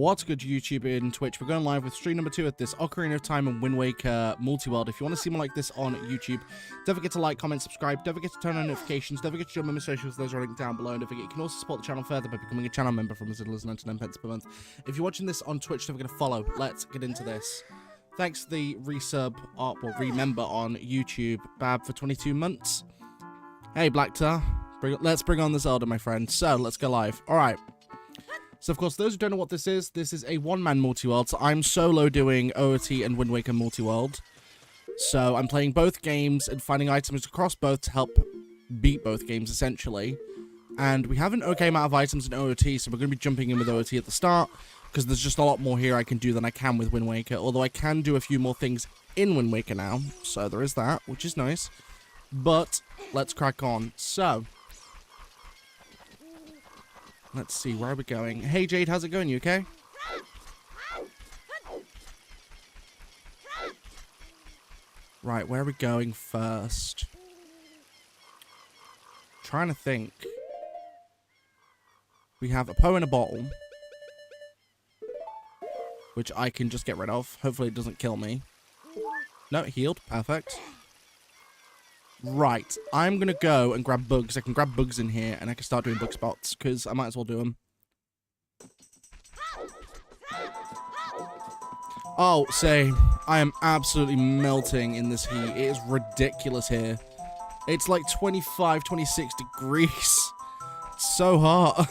What's good, YouTube and Twitch? We're going live with stream number 2 at this Ocarina of Time and Wind Waker Multiworld. If you want to see more like this on YouTube, don't forget to like, comment, subscribe. Don't forget to turn on notifications. Don't forget to join my socials. Those are linked down below. And don't forget, you can also support the channel further by becoming a channel member from as little as 99 pence per month. If you're watching this on Twitch, don't forget to follow. Let's get into this. Thanks to the remember on YouTube, Bab, for 22 months. Hey, Blacktar. Let's bring on this Zelda, my friend. So, let's go live. All right. So, of course, those who don't know what this is a one-man multi-world. So, I'm solo doing OOT and Wind Waker multi-world. So, I'm playing both games and finding items across both to help beat both games, essentially. And we have an okay amount of items in OOT, so we're going to be jumping in with OOT at the start, because there's just a lot more here I can do than I can with Wind Waker. Although I can do a few more things in Wind Waker now, so there is that, which is nice. But, let's crack on. So, let's see, where are we going? Hey, Jade, how's it going? You okay? Right, where are we going first? Trying to think. We have a Poe in a bottle, which I can just get rid of. Hopefully it doesn't kill me. No, it healed. Perfect. Right, I'm going to go and grab bugs. I can grab bugs in here, and I can start doing bug spots, because I might as well do them. Oh, same. I am absolutely melting in this heat. It is ridiculous here. It's like 25, 26 degrees. It's so hot.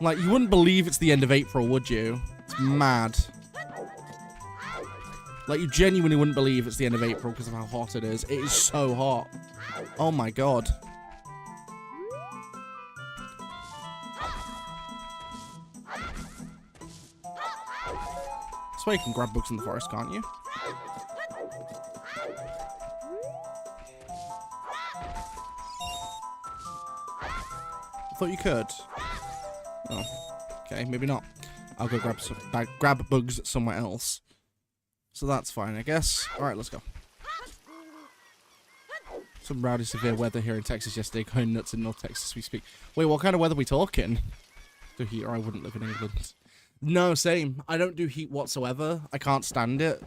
Like, you wouldn't believe it's the end of April, would you? It's mad. Like, you genuinely wouldn't believe it's the end of April because of how hot it is. It is so hot. Oh my god. This way you can grab books in the forest, can't you? I thought you could. Oh. Okay, maybe not. I'll go grab bugs somewhere else. So that's fine, I guess. Alright, let's go. Some rowdy severe weather here in Texas yesterday. Going nuts in North Texas we speak. Wait, what kind of weather are we talking? The heat, or I wouldn't live in England. No, same. I don't do heat whatsoever. I can't stand it.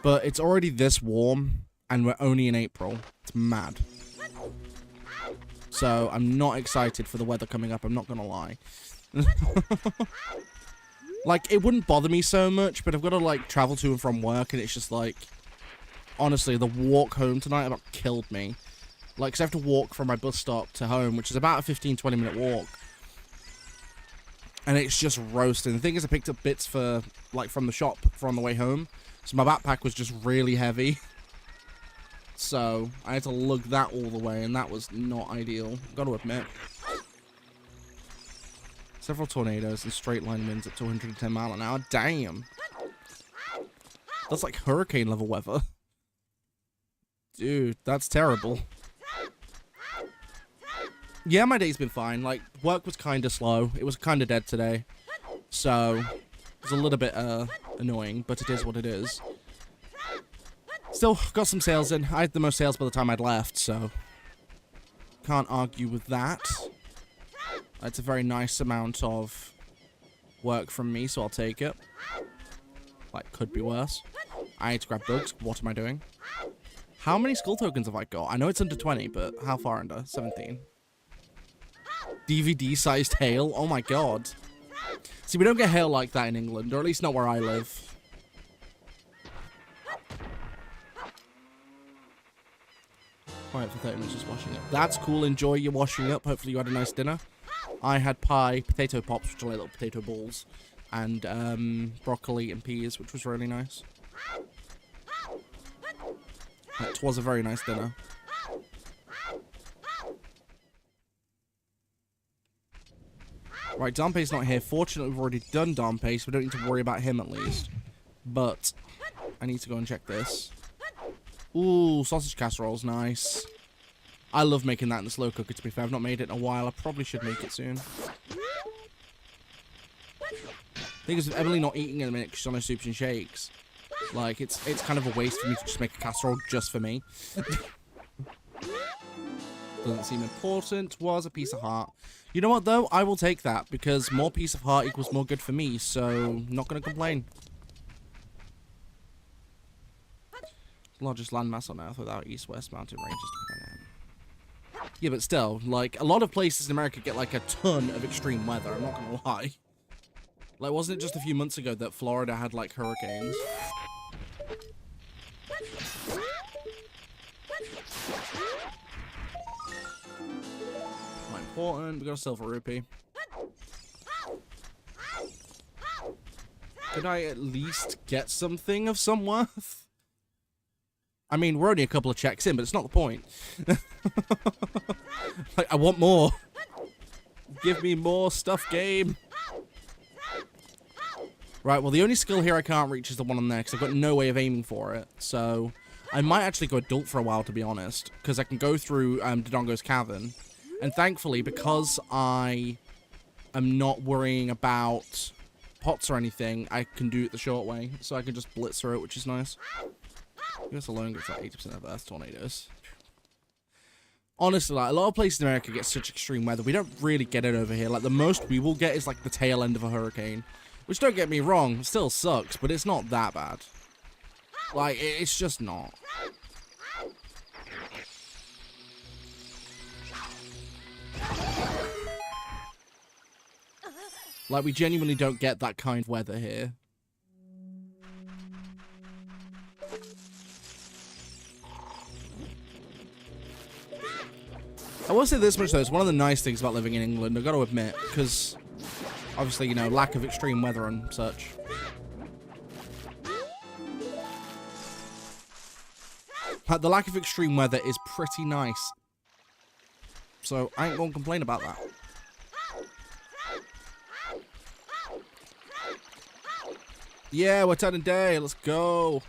But it's already this warm, and we're only in April. It's mad. So, I'm not excited for the weather coming up, I'm not gonna lie. Like, it wouldn't bother me so much, but I've got to, like, travel to and from work, and it's just, like, honestly, the walk home tonight about killed me. Like, 'cause I have to walk from my bus stop to home, which is about a 15-20 minute walk. And it's just roasting. The thing is, I picked up bits for, like, from the shop for on the way home, so my backpack was just really heavy. So, I had to lug that all the way, and that was not ideal, gotta admit. Several tornadoes and straight line winds at 210 miles an hour. Damn. That's like hurricane level weather. Dude, that's terrible. Yeah, my day's been fine. Like, work was kind of slow. It was kind of dead today. So, it was a little bit annoying, but it is what it is. Still, got some sales in. I had the most sales by the time I'd left, so can't argue with that. It's a very nice amount of work from me, so I'll take it. Like, could be worse. I need to grab bugs. What am I doing? How many skull tokens have I got? I know it's under 20, but how far under? 17. DVD-sized hail? Oh my god. See, we don't get hail like that in England, or at least not where I live. Quiet for 30 minutes just washing up. That's cool. Enjoy your washing up. Hopefully you had a nice dinner. I had pie, potato pops, which are like little potato balls, and broccoli and peas, which was really nice. It was a very nice dinner. Right, Danpe's not here. Fortunately, we've already done Danpe, so we don't need to worry about him at least. But I need to go and check this. Ooh, sausage casserole's nice. I love making that in the slow cooker, to be fair. I've not made it in a while. I probably should make it soon. Thing is, with Emily not eating in a minute because she's on her soups and shakes, like, it's kind of a waste for me to just make a casserole just for me. Doesn't seem important. Was a piece of heart. You know what, though? I will take that, because more piece of heart equals more good for me, so not going to complain. Largest landmass on Earth without east-west mountain ranges to prevent it. Yeah, but still, like, a lot of places in America get, like, a ton of extreme weather, I'm not going to lie. Like, wasn't it just a few months ago that Florida had, like, hurricanes? Quite important. We got a silver rupee. Could I at least get something of some worth? I mean, we're only a couple of checks in, but it's not the point. Like, I want more. Give me more stuff, game. Right, well, the only skill here I can't reach is the one on there, because I've got no way of aiming for it. So, I might actually go adult for a while, to be honest, because I can go through Dodongo's Cavern. And thankfully, because I am not worrying about pots or anything, I can do it the short way. So I can just blitz through it, which is nice. US alone gets like 80% of Earth's tornadoes. Honestly, like, a lot of places in America get such extreme weather. We don't really get it over here. Like, the most we will get is, like, the tail end of a hurricane. Which, don't get me wrong, still sucks, but it's not that bad. Like, it's just not. Like, we genuinely don't get that kind of weather here. I will say this much, though. It's one of the nice things about living in England, I've got to admit, because obviously, you know, lack of extreme weather and such. The lack of extreme weather is pretty nice. So, I ain't gonna complain about that. Yeah, we're turning day. Let's go.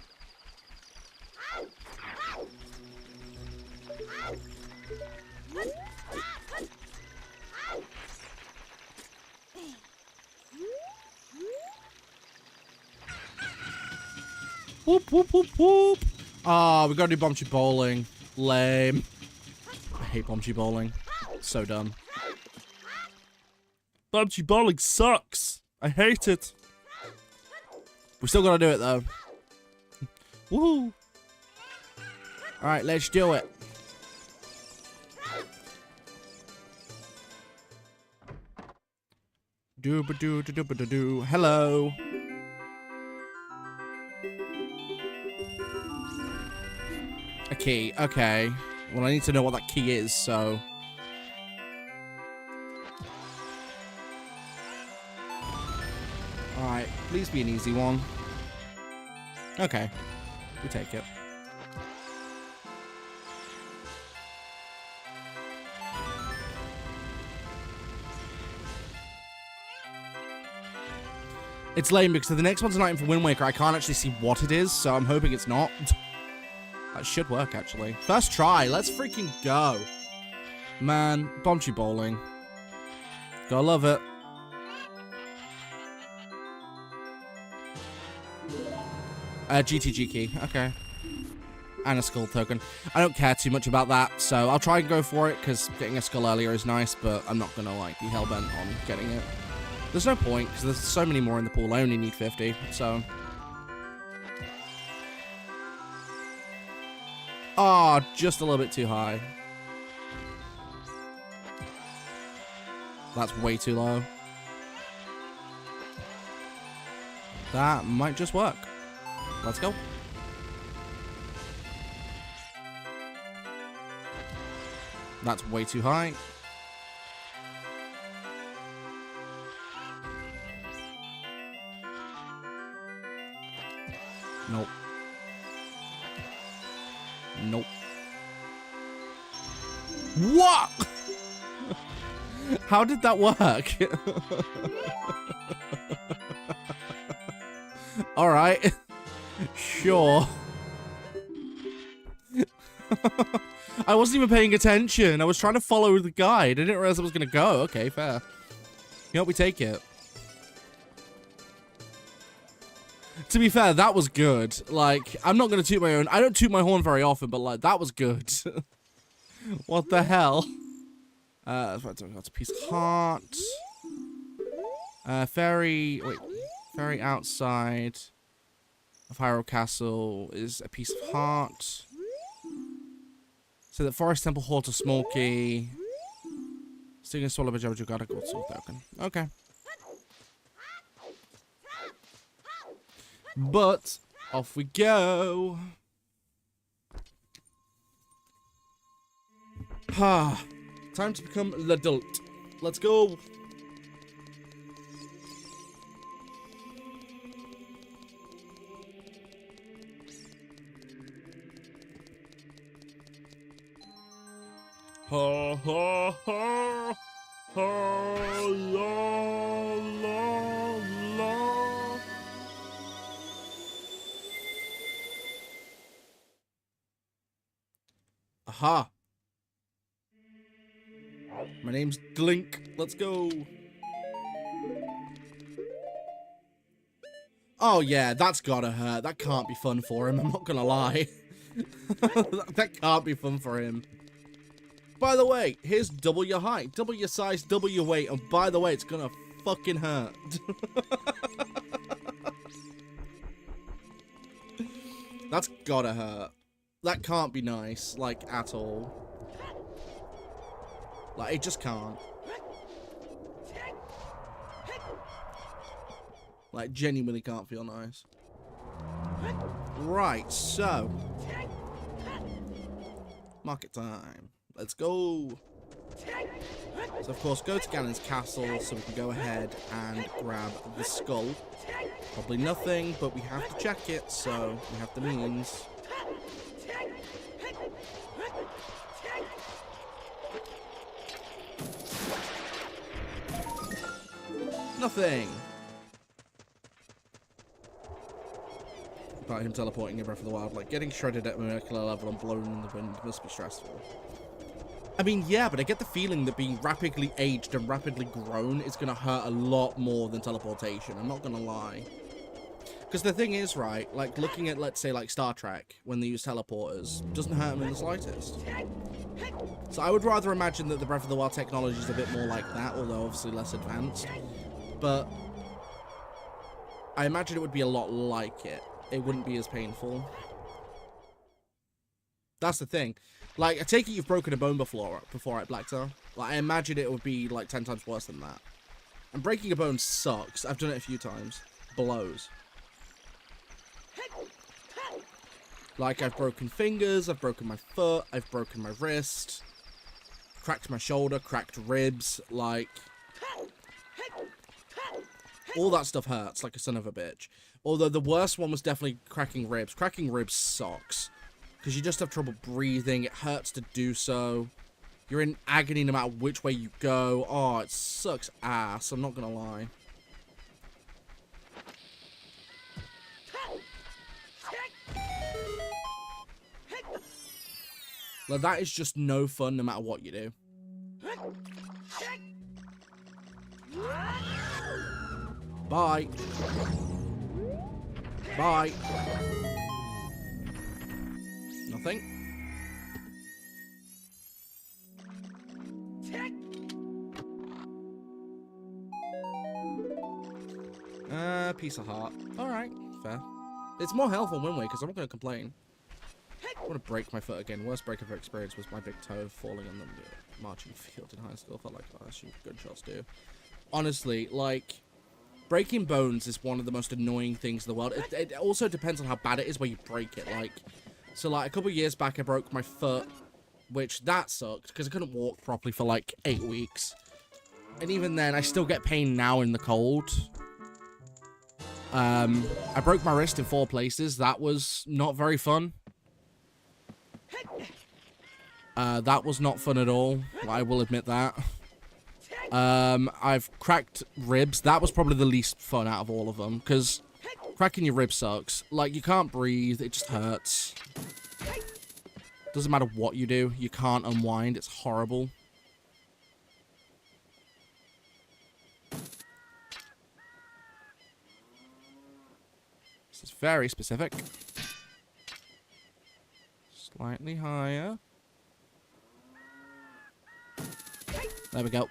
Whoop, whoop, whoop, whoop. Ah, we gotta do Bombchi Bowling. Lame. I hate Bombchi Bowling. So dumb. Bombchi Bowling sucks. I hate it. We still gotta do it, though. Woohoo. Alright, let's do it. Doo-ba-doo-doo-doo-ba-doo-doo. Hello. A key. Okay. Well, I need to know what that key is, so... Alright. Please be an easy one. Okay. We take it. It's lame because the next one's an item for Wind Waker. I can't actually see what it is, so I'm hoping it's not. That should work, actually. First try. Let's freaking go. Man, Bombchi Bowling. Gotta love it. GTG key. Okay. And a skull token. I don't care too much about that, so I'll try and go for it, because getting a skull earlier is nice, but I'm not gonna, like, be hellbent on getting it. There's no point, because there's so many more in the pool. I only need 50, so... Ah, oh, just a little bit too high. That's way too low. That might just work. Let's go. That's way too high. Nope. Nope. What? How did that work? All right. Sure. I wasn't even paying attention. I was trying to follow the guide. I didn't realize I was going to go. Okay, fair. You know, we take it. To be fair, that was good. Like, I'm not going to toot my own. I don't toot my horn very often, but, like, that was good. What the hell? That's a piece of heart. Fairy outside of Hyrule Castle is a piece of heart. So the Forest Temple holds a small key. Still gonna swallow a Jojo got a gold soul token. Okay. But off we go. Time to become l'adult. Let's go. Ha ha ha ha la la la. Aha. My name's Glink. Let's go. Oh yeah, that's gotta hurt. That can't be fun for him, I'm not gonna lie. That can't be fun for him. By the way, here's double your height, double your size, double your weight, and by the way, it's gonna fucking hurt. That's gotta hurt. That can't be nice, like, at all. Like, it just can't. Like, genuinely can't feel nice. Right, so. Market time. Let's go. So, of course, go to Ganon's castle so we can go ahead and grab the skull. Probably nothing, but we have to check it, so we have the means. Nothing. About him teleporting in Breath of the Wild, like getting shredded at a molecular level and blown in the wind must be stressful. I mean, yeah, but I get the feeling that being rapidly aged and rapidly grown is going to hurt a lot more than teleportation. I'm not going to lie. Because the thing is, right, like looking at, let's say, like Star Trek, when they use teleporters, doesn't hurt them in the slightest. So I would rather imagine that the Breath of the Wild technology is a bit more like that, although obviously less advanced. But I imagine it would be a lot like it. It wouldn't be as painful. That's the thing. Like, I take it you've broken a bone before at Blacktown. Like, I imagine it would be, like, 10 times worse than that. And breaking a bone sucks. I've done it a few times. Blows. Like, I've broken fingers, I've broken my foot, I've broken my wrist, cracked my shoulder, cracked ribs, like... all that stuff hurts like a son of a bitch. Although the worst one was definitely cracking ribs. Cracking ribs sucks. Because you just have trouble breathing. It hurts to do so. You're in agony no matter which way you go. Oh, it sucks ass. I'm not going to lie. Like, that is just no fun no matter what you do. Bye. Bye. Nothing. Piece of heart. Alright, fair. It's more health on Wind Waker, so I'm not going to complain. I want to break my foot again. Worst break I've ever experienced was my big toe falling on the marching field in high school. Felt like, oh, that's good shots do. Honestly, like... breaking bones is one of the most annoying things in the world. It also depends on how bad it is where you break it. Like, so like a couple of years back, I broke my foot, which that sucked because I couldn't walk properly for like 8 weeks. And even then, I still get pain now in the cold. I broke my wrist in 4 places. That was not very fun. That was not fun at all. I will admit that. I've cracked ribs. That was probably the least fun out of all of them, because cracking your ribs sucks. Like, you can't breathe. It just hurts. Doesn't matter what you do. You can't unwind. It's horrible. This is very specific. Slightly higher. There we go.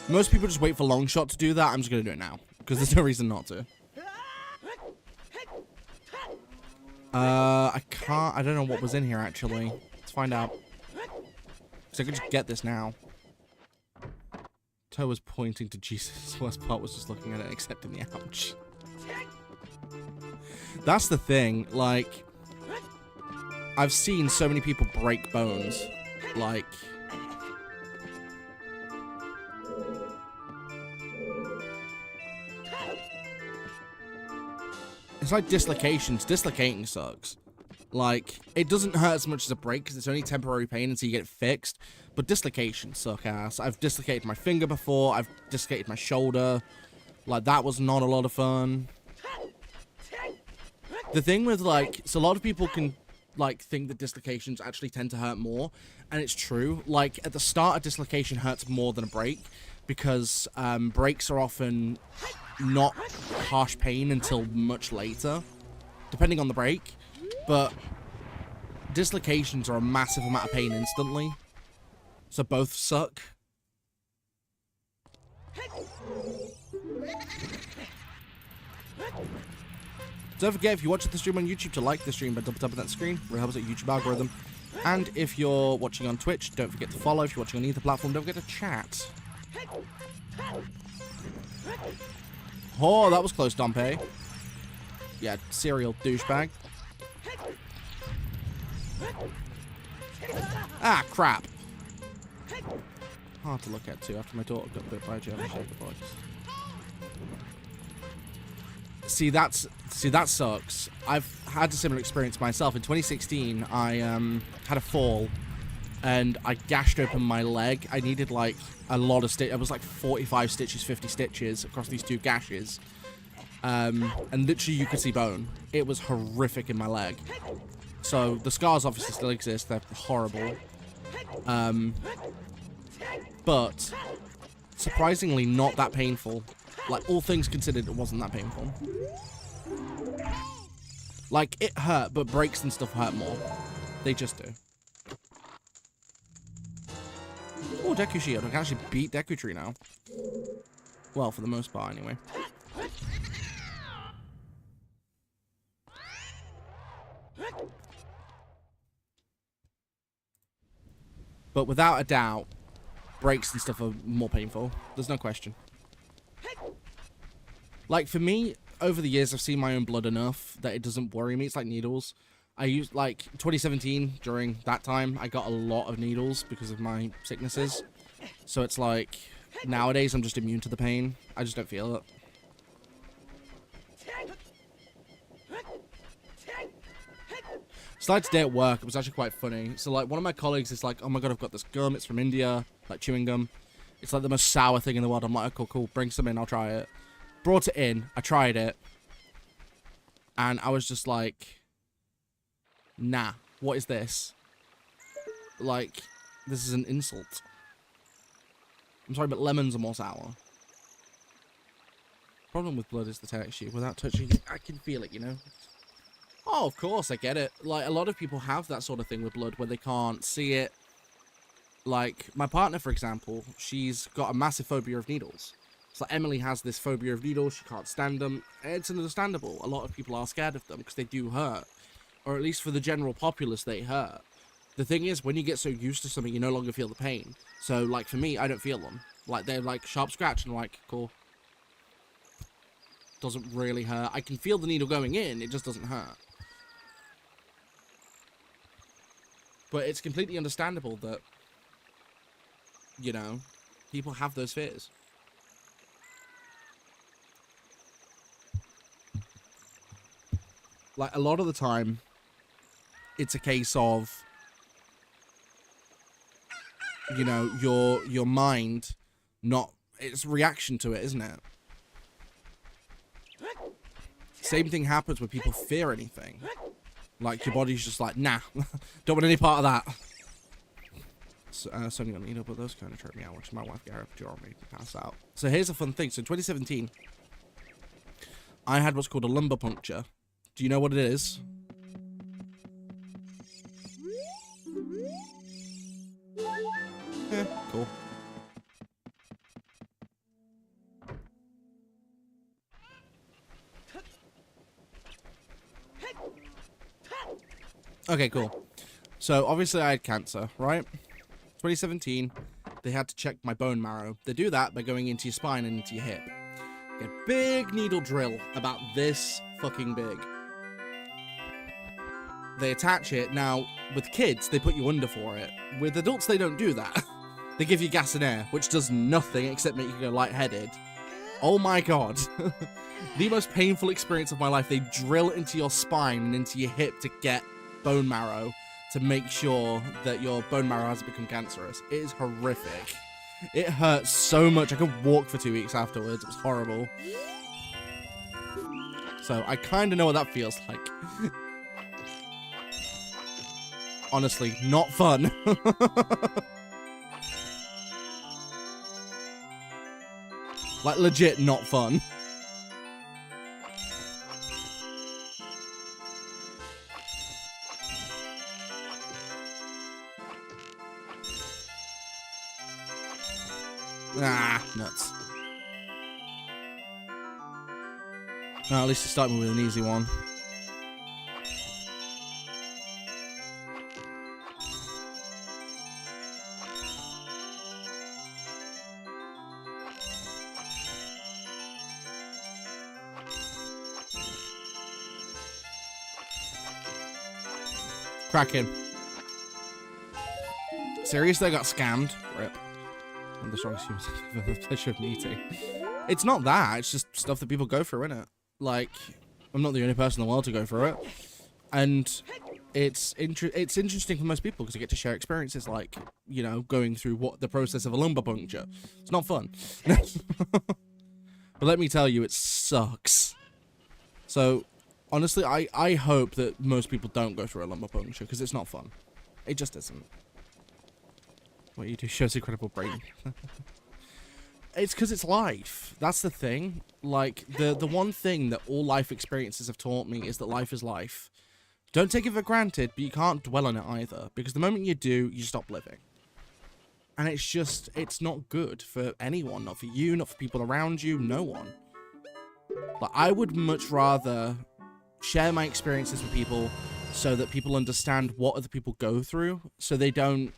Most people just wait for long shot to do that. I'm just going to do it now. Because there's no reason not to. I can't... I don't know what was in here, actually. Let's find out. Because I could just get this now. Toe was pointing to Jesus. The worst part was just looking at it, accepting the ouch. That's the thing. Like, I've seen so many people break bones. Like... It's like dislocations. Dislocating sucks. Like, it doesn't hurt as much as a break because it's only temporary pain until you get it fixed. But dislocations suck ass. I've dislocated my finger before. I've dislocated my shoulder. Like, that was not a lot of fun. The thing with, like, so a lot of people can, like, think that dislocations actually tend to hurt more. And it's true. Like, at the start, a dislocation hurts more than a break. Because breaks are often not harsh pain until much later, depending on the break. But dislocations are a massive amount of pain instantly, so both suck. Don't forget, if you're watching the stream on YouTube, to like the stream by double tapping that screen. It really helps out YouTube algorithm. And if you're watching on Twitch, don't forget to follow. If you're watching on either platform, don't forget to chat. Oh, that was close, Dompe. Yeah, serial douchebag. Ah, crap. Hard to look at, too, after my daughter got bit by a German Shepherd box. See, that sucks. I've had a similar experience myself. In 2016, I had a fall, and I gashed open my leg. I needed, like, a lot of stitches. It was, like, 45 stitches, 50 stitches across these two gashes. And literally, you could see bone. It was horrific in my leg. So, the scars obviously still exist. They're horrible. But, surprisingly, not that painful. Like, all things considered, it wasn't that painful. Like, it hurt, but breaks and stuff hurt more. They just do. Oh, Deku Shield. I can actually beat Deku Tree now. Well, for the most part, anyway. But without a doubt, breaks and stuff are more painful. There's no question. Like, for me, over the years, I've seen my own blood enough that it doesn't worry me. It's like needles. I used, like, 2017, during that time, I got a lot of needles because of my sicknesses. So it's like, nowadays, I'm just immune to the pain. I just don't feel it. So like today at work, it was actually quite funny. So, like, one of my colleagues is like, oh my god, I've got this gum. It's from India, like chewing gum. It's like the most sour thing in the world. I'm like, oh, cool, bring some in, I'll try it. Brought it in, I tried it. And I was just like, nah, what is this? Like, this is an insult. I'm sorry, but lemons are more sour. Problem with blood is the texture. Without touching it, I can feel it, you know? Oh, of course, I get it. Like, a lot of people have that sort of thing with blood where they can't see it. Like, my partner, for example, she's got a massive phobia of needles. So like, Emily has this phobia of needles. She can't stand them. It's understandable. A lot of people are scared of them because they do hurt. Or at least for the general populace, they hurt. The thing is, when you get so used to something, you no longer feel the pain. So, like, for me, I don't feel them. Like, they're like sharp scratch and like, cool. Doesn't really hurt. I can feel the needle going in. It just doesn't hurt. But it's completely understandable that, you know, people have those fears. Like, a lot of the time, it's a case of, you know, your mind not... It's a reaction to it, isn't it? Same thing happens when people fear anything. Like, your body's just like, nah, don't want any part of that. So, Sonny on the needle, but those kind of trip me out, watching my wife get her jaw made me pass out. So here's a fun thing. So in 2017, I had what's called a lumbar puncture. Do you know what it is? Cool. Okay, cool. So, obviously I had cancer, right? 2017, they had to check my bone marrow. They do that by going into your spine and into your hip. Get a big needle drill about this fucking big. They attach it. Now, with kids, they put you under for it. With adults, they don't do that. They give you gas and air, which does nothing except make you go lightheaded. Oh my god. The most painful experience of my life. They drill into your spine and into your hip to get bone marrow to make sure that your bone marrow hasn't become cancerous. It is horrific. It hurts so much. I could walk for 2 weeks afterwards. It was horrible. So I kind of know what that feels like. Honestly, not fun. Like, legit not fun. Ah, nuts. Oh, at least to start me with an easy one. Cracking. Seriously, I got scammed. Rip. I'm the strongest human I've ever pleasure of meeting. It's not that. It's just stuff that people go through, innit? Like, I'm not the only person in the world to go through it. And it's interesting for most people because you get to share experiences like, you know, going through what the process of a lumbar puncture. It's not fun. But let me tell you, it sucks. So, honestly, I hope that most people don't go through a lumbar puncture because it's not fun. It just isn't. What you do shows incredible brain. It's because it's life. That's the thing. Like, the one thing that all life experiences have taught me is that life is life. Don't take it for granted, but you can't dwell on it either. Because the moment you do, you stop living. And it's just, it's not good for anyone. Not for you, not for people around you, no one. But I would much rather share my experiences with people so that people understand what other people go through, so they don't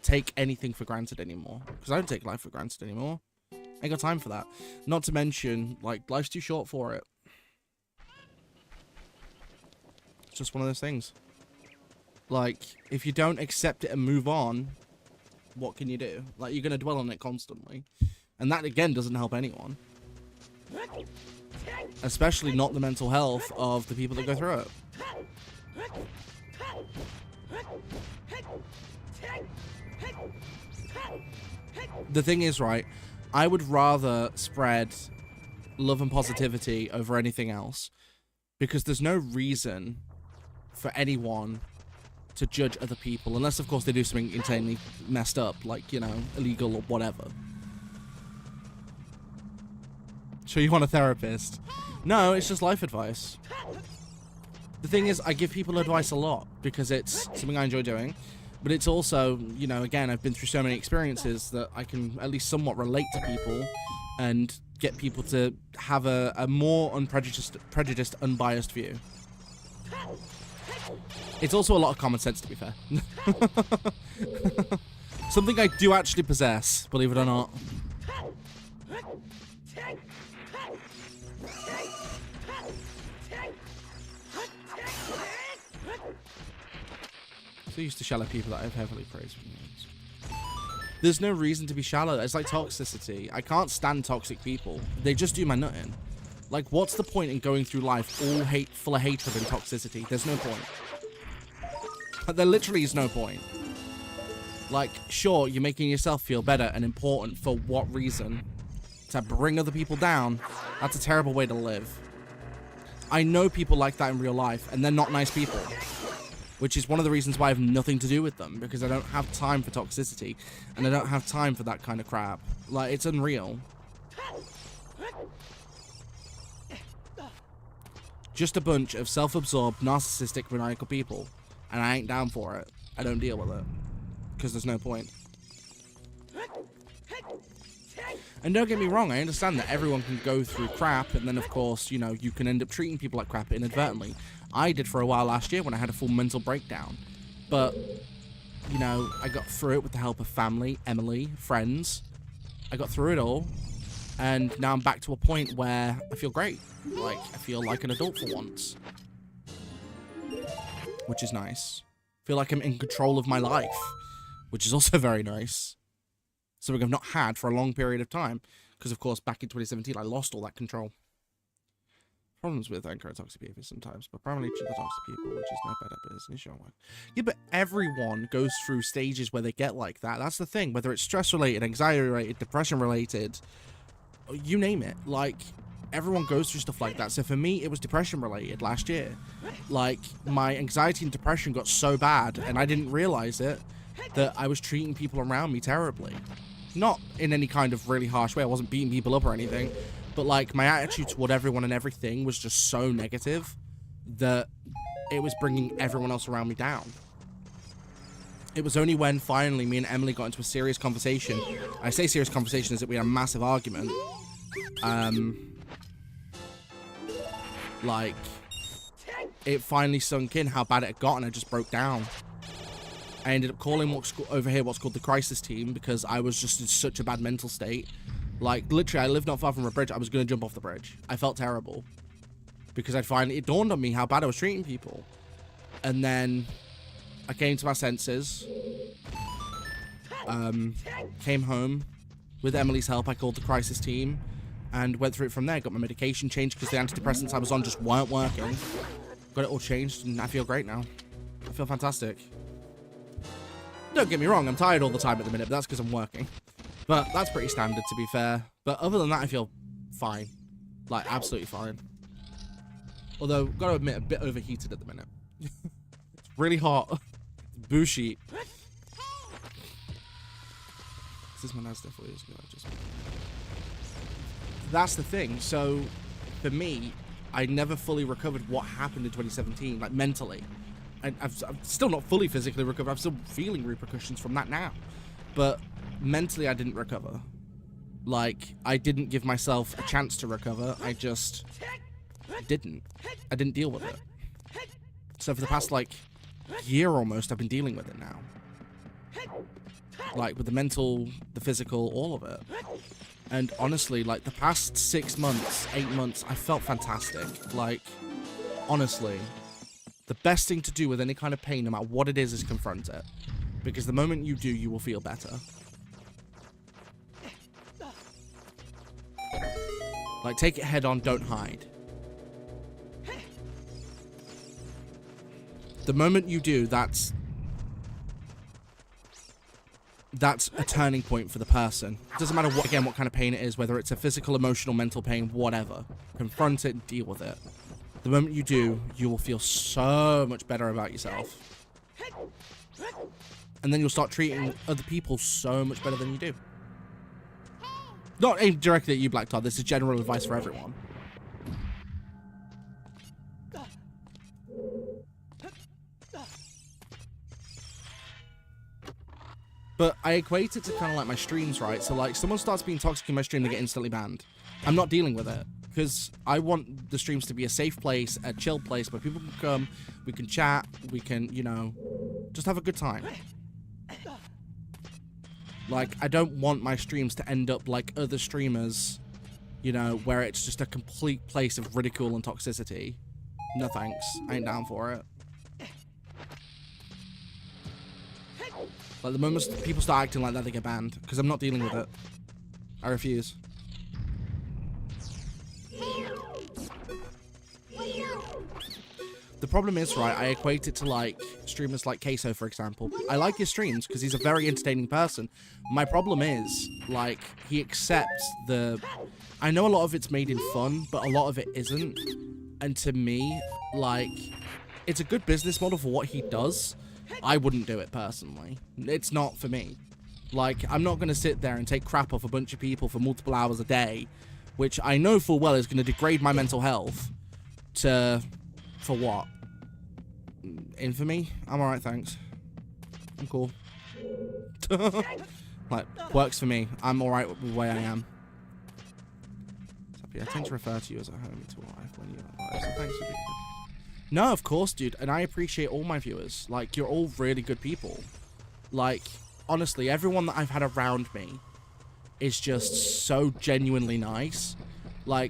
take anything for granted anymore. Because I don't take life for granted anymore. Ain't got time for that. Not to mention, like, life's too short for it. It's just one of those things. Like, if you don't accept it and move on, what can you do? Like, you're going to dwell on it constantly. And that, again, doesn't help anyone. Especially not the mental health of the people that go through it. The thing is, right, I would rather spread love and positivity over anything else, because there's no reason for anyone to judge other people, unless, of course, they do something insanely messed up, like, you know, illegal or whatever. So you want a therapist? No, it's just life advice. The thing is, I give people advice a lot, because it's something I enjoy doing. But it's also, you know, again, I've been through so many experiences that I can at least somewhat relate to people and get people to have a more unprejudiced, unbiased view. It's also a lot of common sense, to be fair. Something I do actually possess, believe it or not. So used to shallow people that I've heavily praised. There's no reason to be shallow. It's like toxicity. I can't stand toxic people. They just do my nutting. Like, what's the point in going through life all full of hatred and toxicity? There's no point. There literally is no point. Like, sure, you're making yourself feel better and important. For what reason? To bring other people down? That's a terrible way to live. I know people like that in real life, and they're not nice people. Which is one of the reasons why I have nothing to do with them, because I don't have time for toxicity, and I don't have time for that kind of crap. Like, it's unreal. Just a bunch of self-absorbed, narcissistic, maniacal people, and I ain't down for it. I don't deal with it, because there's no point. And don't get me wrong, I understand that everyone can go through crap, and then, of course, you know, you can end up treating people like crap inadvertently. I did for a while last year when I had a full mental breakdown. But, you know, I got through it with the help of family, Emily, friends. I got through it all, and now I'm back to a point where I feel great. Like, I feel like an adult for once. Which is nice. I feel like I'm in control of my life, which is also very nice. Something I've not had for a long period of time. Because, of course, back in 2017, I lost all that control. Problems with Anchor and toxic behavior sometimes, but primarily to the toxic people, which is no better, but it's an issue. Yeah, but everyone goes through stages where they get like that. That's the thing. Whether it's stress-related, anxiety-related, depression-related, you name it. Like, everyone goes through stuff like that. So for me, it was depression-related last year. Like, my anxiety and depression got so bad, and I didn't realize it, that I was treating people around me terribly. Not in any kind of really harsh way. I wasn't beating people up or anything. But, like, my attitude toward everyone and everything was just so negative that it was bringing everyone else around me down. It was only when, finally, me and Emily got into a serious conversation. I say serious conversation is that we had a massive argument. Like, it finally sunk in how bad it had gotten. I just broke down. I ended up calling what's called the crisis team because I was just in such a bad mental state. Like, literally, I lived not far from a bridge. I was going to jump off the bridge. I felt terrible. Because it dawned on me how bad I was treating people. And then I came to my senses. Came home. With Emily's help, I called the crisis team. And went through it from there. Got my medication changed because the antidepressants I was on just weren't working. Got it all changed, and I feel great now. I feel fantastic. Don't get me wrong, I'm tired all the time at the minute, but that's because I'm working. But that's pretty standard, to be fair. But other than that, I feel fine. Like, absolutely fine. Although, gotta admit, a bit overheated at the minute. It's really hot. It's bushy. This is my nice stuff. That's the thing. So, for me, I never fully recovered what happened in 2017, like, mentally. I'm still not fully physically recovered. I'm still feeling repercussions from that now. But mentally, I didn't recover. Like, I didn't give myself a chance to recover. I just didn't. I didn't deal with it. So for the past, like, year almost, I've been dealing with it now. Like, with the mental, the physical, all of it. And honestly, like, the past 6 months, 8 months, I felt fantastic. Like, honestly. The best thing to do with any kind of pain, no matter what it is confront it. Because the moment you do, you will feel better. Like, take it head on, don't hide. The moment you do, that's a turning point for the person. It doesn't matter what kind of pain it is, whether it's a physical, emotional, mental pain, whatever. Confront it and deal with it. The moment you do, you will feel so much better about yourself. And then you'll start treating other people so much better than you do. Not aimed directly at you, Black Todd. This is general advice for everyone. But I equate it to kind of like my streams, right? So, like, someone starts being toxic in my stream, they get instantly banned. I'm not dealing with it. Because I want the streams to be a safe place, a chill place where people can come, we can chat, we can, you know, just have a good time. Like, I don't want my streams to end up like other streamers, you know, where it's just a complete place of ridicule and toxicity. No thanks. I ain't down for it. Like, the moment people start acting like that, they get banned. Because I'm not dealing with it. I refuse. The problem is, right, I equate it to, like, streamers like Queso, for example. I like his streams because he's a very entertaining person. My problem is, like, he accepts the... I know a lot of it's made in fun, but a lot of it isn't. And to me, like, it's a good business model for what he does. I wouldn't do it personally. It's not for me. Like, I'm not going to sit there and take crap off a bunch of people for multiple hours a day, which I know full well is going to degrade my mental health to... For what? Infamy? I'm alright, thanks. I'm cool. Like, works for me. I'm alright with the way I am. I tend to refer to you as a homie to wife when you're alive, so thanks for being here. No, of course, dude. And I appreciate all my viewers. Like, you're all really good people. Like, honestly, everyone that I've had around me is just so genuinely nice. Like,